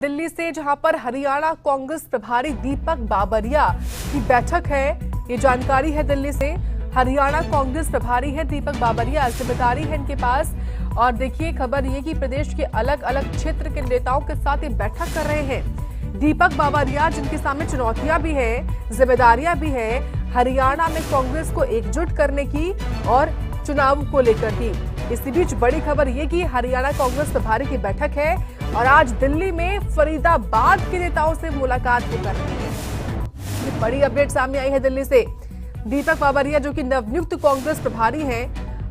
दिल्ली से जहां पर हरियाणा कांग्रेस प्रभारी दीपक बाबरिया की बैठक है। ये जानकारी है दिल्ली से। हरियाणा कांग्रेस प्रभारी है दीपक बाबरिया, जिम्मेदारी है इनके पास। और देखिए खबर ये कि प्रदेश के अलग अलग क्षेत्र के नेताओं के साथ ये बैठक कर रहे हैं दीपक बाबरिया, जिनके सामने चुनौतियां भी है, जिम्मेदारियां भी है हरियाणा में कांग्रेस को एकजुट करने की और चुनाव को लेकर की। इसी बीच बड़ी खबर ये कि हरियाणा कांग्रेस प्रभारी की बैठक है और आज दिल्ली में फरीदाबाद के नेताओं से मुलाकात भी कर रही है। ये बड़ी अपडेट सामने आई है दिल्ली से। दीपक बाबरिया जो कि नवनियुक्त कांग्रेस प्रभारी हैं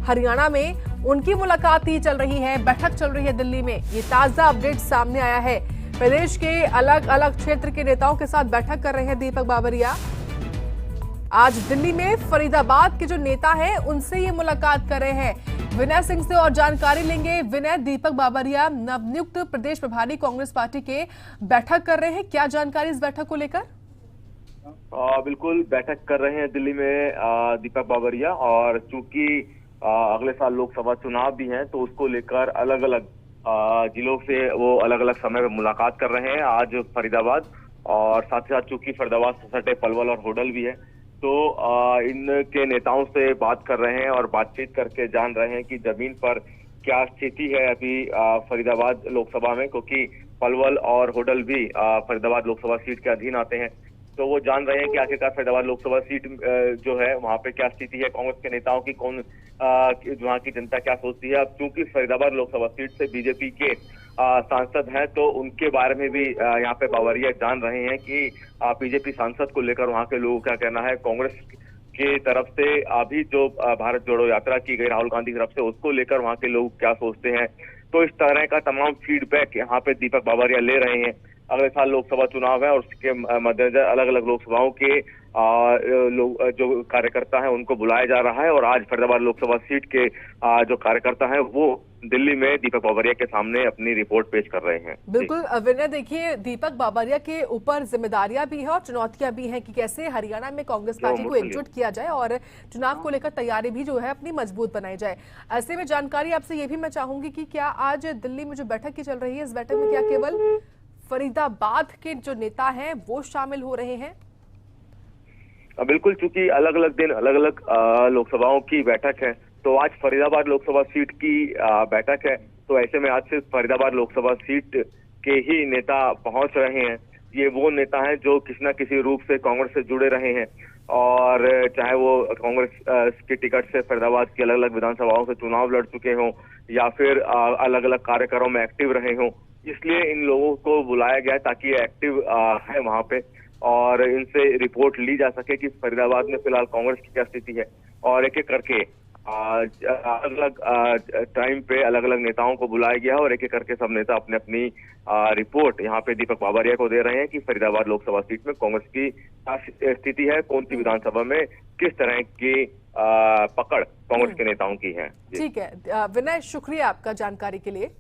हरियाणा में, उनकी मुलाकात ही चल रही है, बैठक चल रही है दिल्ली में। ये ताजा अपडेट सामने आया है। प्रदेश के अलग अलग क्षेत्र के नेताओं के साथ बैठक कर रहे हैं दीपक बाबरिया। आज दिल्ली में फरीदाबाद के जो नेता हैं उनसे ये मुलाकात कर रहे हैं। विनय सिंह से और जानकारी लेंगे। विनय, दीपक बाबरिया नवनियुक्त प्रदेश प्रभारी कांग्रेस पार्टी के बैठक कर रहे हैं, क्या जानकारी इस बैठक को लेकर? बिल्कुल बैठक कर रहे हैं दिल्ली में दीपक बाबरिया, और चूंकि अगले साल लोकसभा चुनाव भी हैं तो उसको लेकर अलग अलग जिलों से वो अलग अलग समय पर मुलाकात कर रहे हैं। आज फरीदाबाद और साथ ही साथ चूंकि फरीदाबाद से सटे पलवल और होडल भी है, तो इनके नेताओं से बात कर रहे हैं और बातचीत करके जान रहे हैं कि जमीन पर क्या स्थिति है अभी फरीदाबाद लोकसभा में, क्योंकि पलवल और होडल भी फरीदाबाद लोकसभा सीट के अधीन आते हैं। तो वो जान रहे हैं कि आखिरकार फरीदाबाद लोकसभा सीट जो है वहां पे क्या स्थिति है, कांग्रेस के नेताओं की वहां की जनता क्या सोचती है। अब चूंकि फरीदाबाद लोकसभा सीट से बीजेपी के सांसद हैं तो उनके बारे में भी यहाँ पे बाबरिया जान रहे हैं कि बीजेपी सांसद को लेकर वहां के लोगों का कहना है। कांग्रेस की तरफ से अभी जो भारत जोड़ो यात्रा की गई राहुल गांधी की तरफ से, उसको लेकर वहां के लोग क्या सोचते हैं। तो इस तरह का तमाम फीडबैक यहाँ पे दीपक बाबरिया ले रहे हैं। अगले साल लोकसभा चुनाव है और उसके मद्देनजर अलग अलग लोकसभाओं के लोग जो कार्यकर्ता हैं उनको बुलाया जा रहा है, और आज फरीदाबाद लोकसभा सीट के जो कार्यकर्ता हैं वो दिल्ली में दीपक बाबरिया के सामने अपनी रिपोर्ट पेश कर रहे हैं। बिल्कुल विनय, देखिए दीपक बाबरिया के ऊपर जिम्मेदारियां भी है और चुनौतियां भी हैं कि कैसे हरियाणा में कांग्रेस पार्टी को एकजुट किया जाए और चुनाव को लेकर तैयारी भी जो है अपनी मजबूत बनाई जाए। ऐसे में जानकारी आपसे ये भी मैं चाहूंगी कि क्या आज दिल्ली में जो बैठक की चल रही है, इस बैठक में क्या केवल फरीदाबाद के जो नेता हैं वो शामिल हो रहे हैं? बिल्कुल, चूंकि अलग अलग दिन अलग अलग लोकसभाओं की बैठक है, तो आज फरीदाबाद लोकसभा सीट की बैठक है। तो ऐसे में आज से फरीदाबाद लोकसभा सीट के ही नेता पहुंच रहे हैं। ये वो नेता हैं जो किसी न किसी रूप से कांग्रेस से जुड़े रहे हैं, और चाहे वो कांग्रेस की टिकट से फरीदाबाद की अलग अलग विधानसभाओं से चुनाव लड़ चुके हों या फिर अलग अलग कार्यक्रमों में एक्टिव रहे हों। इसलिए इन लोगों को बुलाया गया है ताकि ये एक्टिव है वहां पे और इनसे रिपोर्ट ली जा सके कि फरीदाबाद में फिलहाल कांग्रेस की क्या स्थिति है। और एक एक करके अलग अलग टाइम पे अलग अलग नेताओं को बुलाया गया है और एक एक करके सब नेता अपने अपनी रिपोर्ट यहाँ पे दीपक बाबरिया को दे रहे हैं कि फरीदाबाद लोकसभा सीट में कांग्रेस की क्या स्थिति है, कौन सी विधानसभा में किस तरह की पकड़ कांग्रेस के नेताओं की है। ठीक है विनय, शुक्रिया आपका जानकारी के लिए।